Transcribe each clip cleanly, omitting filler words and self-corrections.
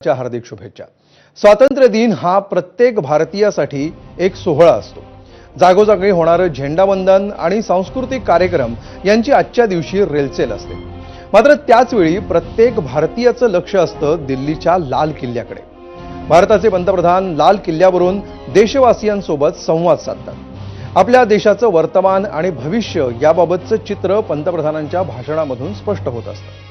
च्या हार्दिक शुभेच्छा। स्वातंत्र्य दिन हा प्रत्येक भारतीयासाठी एक सोहळा असतो। जागोजागी होणारे झेंडावंदन आणि सांस्कृतिक कार्यक्रम यांची आजच्या दिवशी रेलचेल असते। मात्र त्याच वेळी प्रत्येक भारतीयाचं लक्ष असतं दिल्लीच्या लाल किल्ल्याकडे। भारताचे पंतप्रधान लाल किल्ल्यावरून देशवासियांसोबत संवाद साधतात। आपल्या देशाचं वर्तमान आणि भविष्य याबाबतचं चित्र पंतप्रधानांच्या भाषणामधून स्पष्ट होत असतं।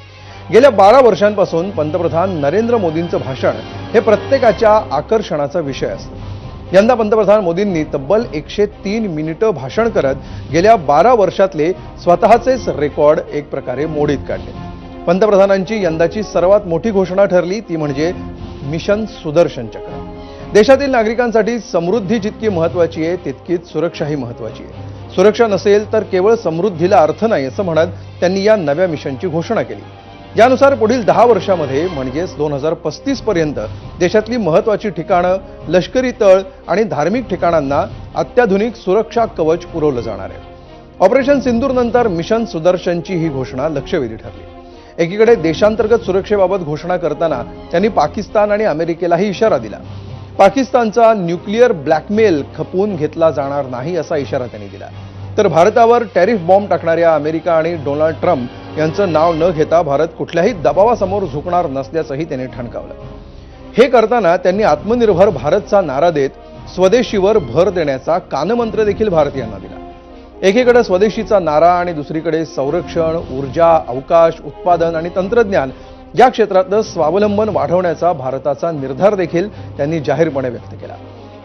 गेल्या 12 वर्षांपासून पंतप्रधान नरेंद्र मोदींचं भाषण हे प्रत्येकाच्या आकर्षणाचा विषय असतं। यंदा पंतप्रधान मोदींनी तब्बल 103 मिनिटं भाषण करत गेल्या 12 वर्षातले स्वतःचेच रेकॉर्ड एक प्रकारे मोडीत काढले। पंतप्रधानांची यंदाची सर्वात मोठी घोषणा ठरली ती म्हणजे मिशन सुदर्शन चक्र। देशातील नागरिकांसाठी समृद्धी जितकी महत्त्वाची आहे तितकीच सुरक्षाही महत्त्वाची आहे। सुरक्षा नसेल तर केवळ समृद्धीला अर्थ नाही असं म्हणत त्यांनी या नव्या मिशनची घोषणा केली। यानुसार पुढील 10 वर्षांमध्ये म्हणजेच 2035 पर्यंत देशातली महत्त्वाची ठिकाणं, लष्करी तळ आणि धार्मिक ठिकाणांना अत्याधुनिक सुरक्षा कवच पुरवलं जाणार आहे। ऑपरेशन सिंदूर नंतर मिशन सुदर्शनची ही घोषणा लक्षवेधी ठरली। एकीकडे देशांतर्गत सुरक्षेबाबत घोषणा करताना त्यांनी पाकिस्तान आणि अमेरिकेलाही इशारा दिला। पाकिस्तानचा न्यूक्लिअर ब्लॅकमेल खपवून घेतला जाणार नाही असा इशारा त्यांनी दिला। तर भारतावर टॅरिफ बॉम्ब टाकणाऱ्या अमेरिका आणि डोनाल्ड ट्रम्प यांचं नाव न घेता भारत कुठल्याही दबावासमोर झुकणार नसल्याचंही त्यांनी ठणकावलं। हे करताना त्यांनी आत्मनिर्भर भारतचा नारा देत स्वदेशीवर भर देण्याचा कानमंत्र देखील भारतीयांना दिला। एकीकडे स्वदेशीचा नारा आणि दुसरीकडे संरक्षण, ऊर्जा, अवकाश, उत्पादन आणि तंत्रज्ञान या क्षेत्रातलं स्वावलंबन वाढवण्याचा भारताचा निर्धार देखील त्यांनी जाहीरपणे व्यक्त केला।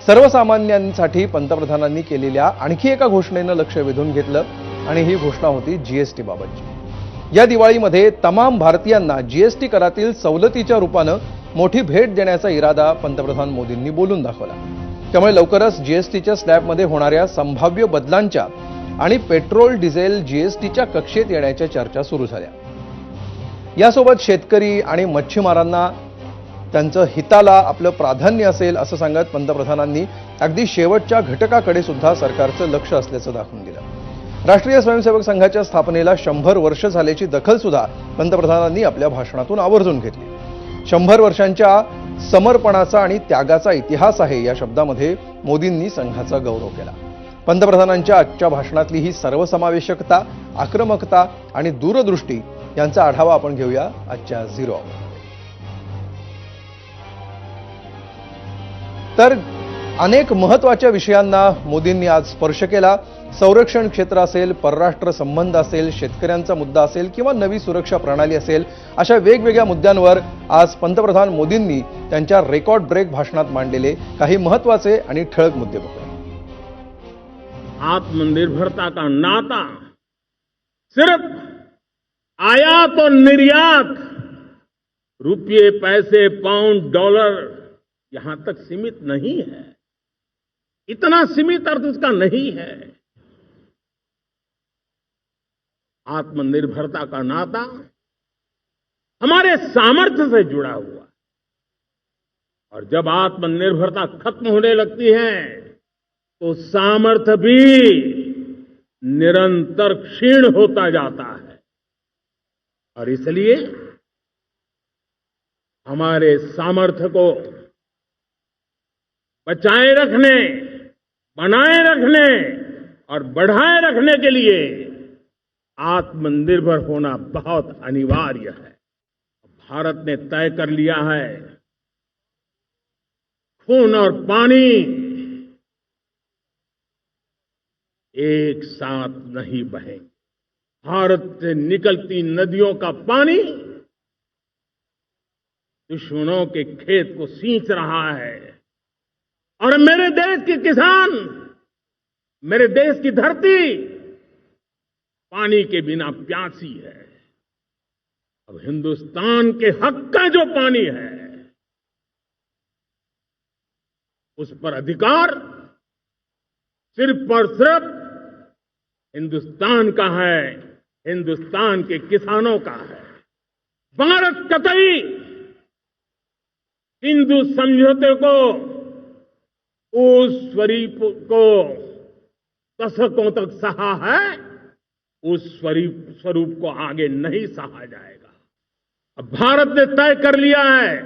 सर्वसामान्यांसाठी पंतप्रधानांनी केलेल्या आणखी एका घोषणेनं लक्ष वेधून घेतलं आणि ही घोषणा होती जीएसटी बाबतची। या दिवाळीमध्ये तमाम भारतीयांना जीएसटी करातील सवलतीच्या रूपानं मोठी भेट देण्याचा इरादा पंतप्रधान मोदींनी बोलून दाखवला। त्यामुळे लवकरच जीएसटीच्या स्लॅबमध्ये होणाऱ्या संभाव्य बदलांच्या आणि पेट्रोल डिझेल जीएसटीच्या कक्षेत येण्याच्या चर्चा सुरू झाल्या। यासोबत शेतकरी आणि मच्छीमारांना त्यांचं हिताला आपलं प्राधान्य असेल असं सांगत पंतप्रधानांनी अगदी शेवटच्या घटकाकडे सुद्धा सरकारचं लक्ष असल्याचं दाखवून दिलं। राष्ट्रीय स्वयंसेवक संघाच्या स्थापनेला 100 वर्ष झाल्याची दखल सुद्धा पंतप्रधानांनी आपल्या भाषणातून आवर्जून घेतली। 100 वर्षांच्या समर्पणाचा आणि त्यागाचा इतिहास आहे या शब्दामध्ये मोदींनी संघाचा गौरव केला। पंतप्रधानांच्या आजच्या भाषणातली ही सर्वसमावेशकता, आक्रमकता आणि दूरदृष्टी यांचा आढावा आपण घेऊया आजच्या झिरो आवर। तर अनेक महत्त्वाच्या विषयांना मोदींनी आज स्पर्श केला। संरक्षण क्षेत्र असेल, परराष्ट्र संबंध असेल, शेतकऱ्यांचा मुद्दा असेल किंवा नवी सुरक्षा प्रणाली असेल, अशा वेगवेगळ्या मुद्द्यांवर आज पंतप्रधान मोदींनी त्यांच्या रेकॉर्ड ब्रेक भाषणात मांडलेले काही महत्त्वाचे आणि ठळक मुद्दे बघूया। आत्मनिर्भरता का नाता सिर्फ आयात और निर्यात, रुपये, पैसे, पाउंड, डॉलर यहां तक सीमित नहीं है। इतना सीमित अर्थ उसका नहीं है। आत्मनिर्भरता का नाता हमारे सामर्थ्य से जुड़ा हुआ, और जब आत्मनिर्भरता खत्म होने लगती है तो सामर्थ्य भी निरंतर क्षीण होता जाता है। और इसलिए हमारे सामर्थ्य को बचाए रखने, बनाए रखने और बढ़ाए रखने के लिए आत्मनिर्भर होना बहुत अनिवार्य है। भारत ने तय कर लिया है, खून और पानी एक साथ नहीं बहेंगे। भारत से निकलती नदियों का पानी दुश्मनों के खेत को सींच रहा है, और मेरे देश के किसान, मेरे देश की धरती पानी के बिना प्यासी है। अब हिंदुस्तान के हक का जो पानी है उस पर अधिकार सिर्फ और सिर्फ हिंदुस्तान का है, हिंदुस्तान के किसानों का है। भारत कतई सिंधु समझौते को, उस स्वरूप को दशकों तक सहा है, उस स्वरूप को आगे नहीं सहा जाएगा। अब भारत ने तय कर लिया है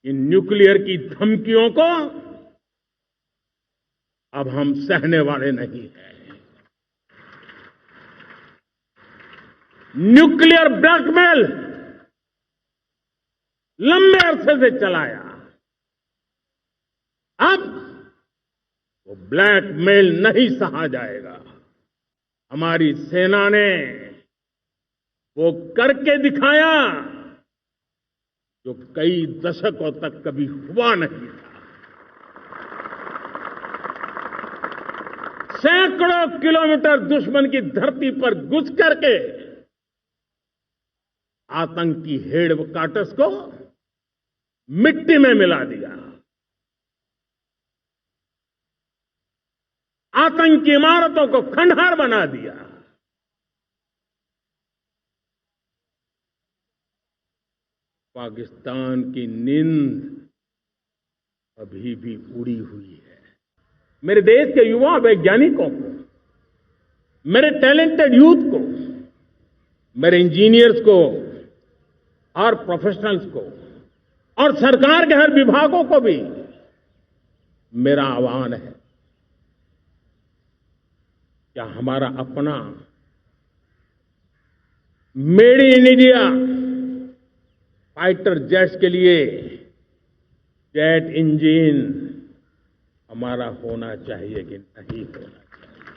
इन न्यूक्लियर की धमकियों को अब हम सहने वाले नहीं हैं। न्यूक्लियर ब्लैकमेल लंबे अरसे से चलाया, अब वो ब्लैकमेल नहीं सहा जाएगा। हमारी सेना ने वो करके दिखाया जो कई दशकों तक कभी हुआ नहीं था। सैकड़ों किलोमीटर दुश्मन की धरती पर घुस करके आतंकी हेडक्वार्टर्स को मिट्टी में मिला दिया, आतंकी इमारतों को खंडहर बना दिया। पाकिस्तान की नींद अभी भी उड़ी हुई है। मेरे देश के युवा वैज्ञानिकों को, मेरे टैलेंटेड यूथ को, मेरे इंजीनियर्स को और प्रोफेशनल्स को और सरकार के हर विभागों को भी मेरा आह्वान है, क्या हमारा अपना made in India fighter jets के लिए जेट इंजन हमारा होना चाहिए कि नहीं होना चाहिए?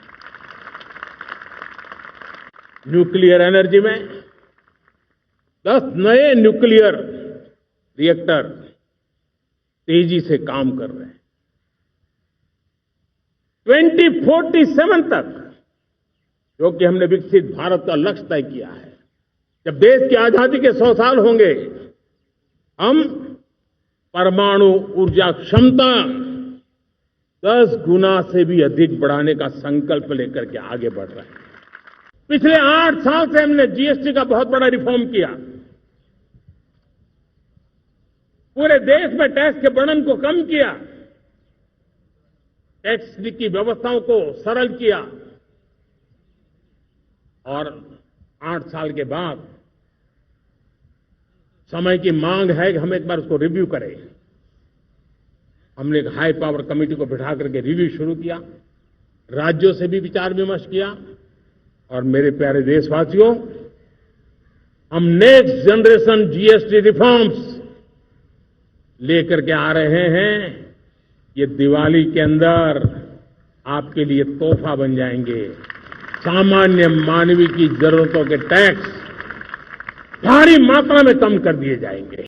न्यूक्लियर एनर्जी में 10 नए न्यूक्लियर रिएक्टर तेजी से काम कर रहे हैं। 2047 तक, जो कि हमने विकसित भारत का लक्ष्य तय किया है, जब देश की आजादी के 100 साल होंगे, हम परमाणु ऊर्जा क्षमता 10 गुना से भी अधिक बढ़ाने का संकल्प लेकर के आगे बढ़ रहे हैं। पिछले 8 साल से हमने जीएसटी का बहुत बड़ा रिफॉर्म किया, पूरे देश में टैक्स के बर्डन को कम किया, टैक्स की व्यवस्थाओं को सरल किया, और 8 साल के बाद समय की मांग है कि हम एक बार उसको रिव्यू करें। हमने एक हाई पावर कमेटी को बिठा करके रिव्यू शुरू किया, राज्यों से भी विचार विमर्श किया, और मेरे प्यारे देशवासियों, हम नेक्स्ट जनरेशन जीएसटी रिफॉर्म्स लेकर के आ रहे हैं। ये दिवाली के अंदर आपके लिए तोहफा बन जाएंगे। सामान्य मानवीय की जरूरतों के टैक्स भारी मात्रा में कम कर दिए जाएंगे।